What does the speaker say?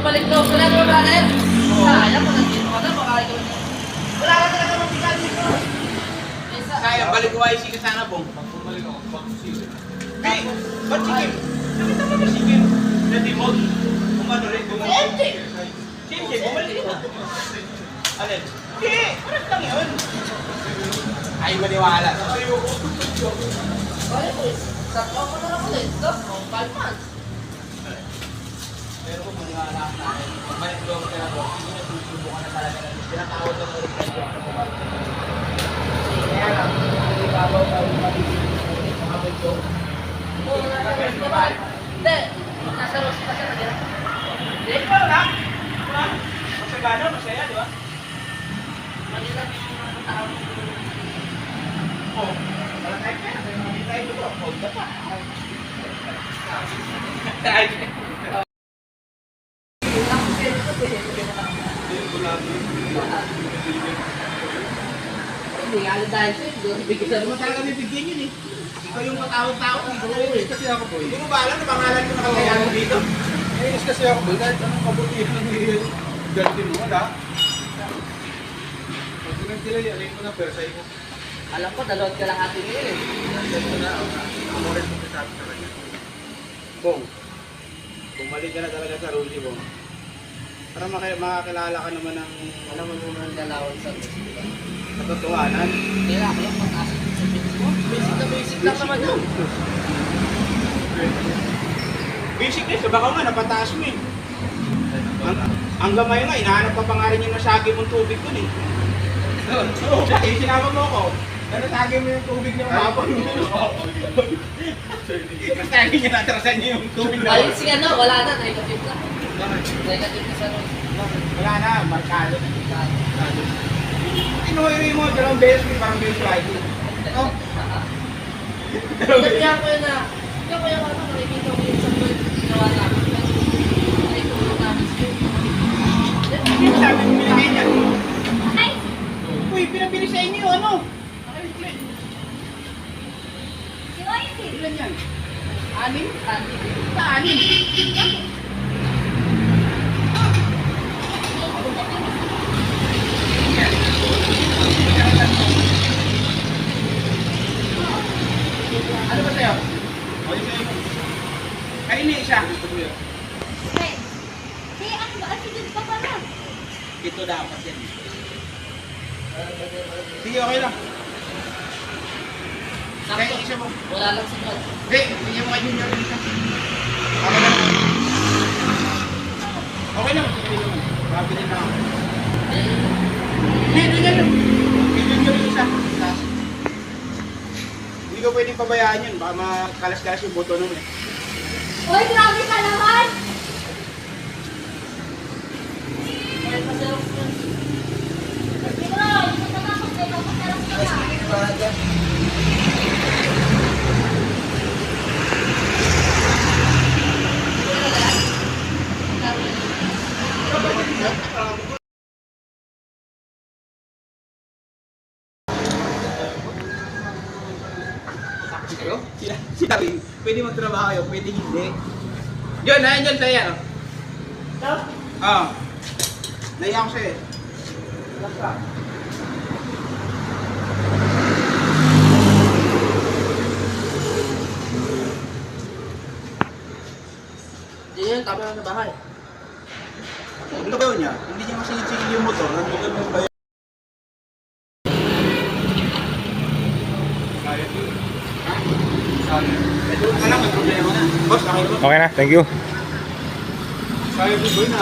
balik daw. Wala mo, brother. Sayang mo nandito ka na. Baka ikaw na. Wala ka talaga mabigat dito. Sayang, balik ko ay sige sana, Bong. Bumalik ako, pag-sige. Hey, ba't sige? Nakita mo ba sige? Dati mo, kung ano rin, kung ano. Sige, bumalik ka na. Alin? Hindi, parang lang yun. Ay, maniwala. Kaya po, sakto ako na lang ulit. Stop, 5 months. Pero kung maniwala ka na akin, balik ko ka na po, hindi na susubo ka na talaga. Pinatawad na mo rin kayo ako bumalik. Kaya lang, hindi babaw ka yung mabibigyan ko rin sa kapag ko. Oo, hindi. Nasa Rose pa siya na. Hindi, wala. Wala. Masagana, masaya, di ba? Manila yung mga tao. Oh, wala tayo pera. Kaya mga tayo dito. Hold na pa. Hindi nga alam dahil sa'yo. Bigyan Hindi mo talaga bibigyan yun eh. Ikaw yung matawag-tawag. Nainis kasi ako, boy. Hindi mo ba alam na pangalan ko nakagayan mo dito? Nainis kasi ako, boy. Kahit anong kabutihan ng ganti mo, wala. Pag pinagtila, alin mo na, pero sa'yo ko. Alam ko, dalawat ka lang atin ngayon eh. Ganito na, amorin mo kasabi sa kanya. Bong, bumalik ka na talaga sa Rudy, Bong. Para makakilala ka naman ng Alam mo muna ang galawan sa Rose, di ba? katotohanan. Kaya ako lang mataas yung sa pins mo. Basic lang naman yun. Basic din, sa bakaw nga, napataas mo eh. Ang gamay nga, inahanap pa pa nga rin yung nasagi mong tubig dun eh. Oo, sinama mo ako. Nasagi mo yung tubig niya, mapapang mo. Nasagi niya, natrasan niya yung tubig na. Ayun si ano, wala na, negative na. Negative na sa Rose. Wala na, markado na. Inuwi mo, dalawang beses, may parang beses like it. Oh. Kaya ko yun na, kaya ko yung ano, nakikita ko yung sa bird, ginawa namin. Ay, tulong namin sa Ano sabi mo pinabili niya? Uy, pinabili sa inyo, ano? Ilan yan? Anim? Anim? Ano ba sa'yo? Ay, sa'yo mo. Kainin isa. Gusto mo yan. Ito dapat yan. Sige, okay lang. Kainin isa mo. Wala lang sa bird. Hey, bigyan mo kay Junior isa. Okay lang. Okay lang. Okay lang. Mabilin lang ako. Hindi, hindi yan. Kay Junior isa. Taas. Hindi ko pwedeng pabayaan yun. Baka makalas-kalas yung boto nun eh. Uy, grabe ka naman! Kaya pa sa Rose yun. Hindi ko na, hindi ko natakot kayo. Kapasarap ka na. Kayo? Sinabi, pwede magtrabaho kayo, pwede hindi. Yun, nahin dyan sa'yo. Oo. Naiyak ko sa'yo. Hindi yun, tama lang sa bahay. Ano ba yun niya? Hindi niya masingit-singit yung motor. Nandun mo ba yun? Kaya ko. Ha? Kaya. Ito ka lang, may problema na. Boss, okay po. Okay na, thank you. Kaya ko, boy, na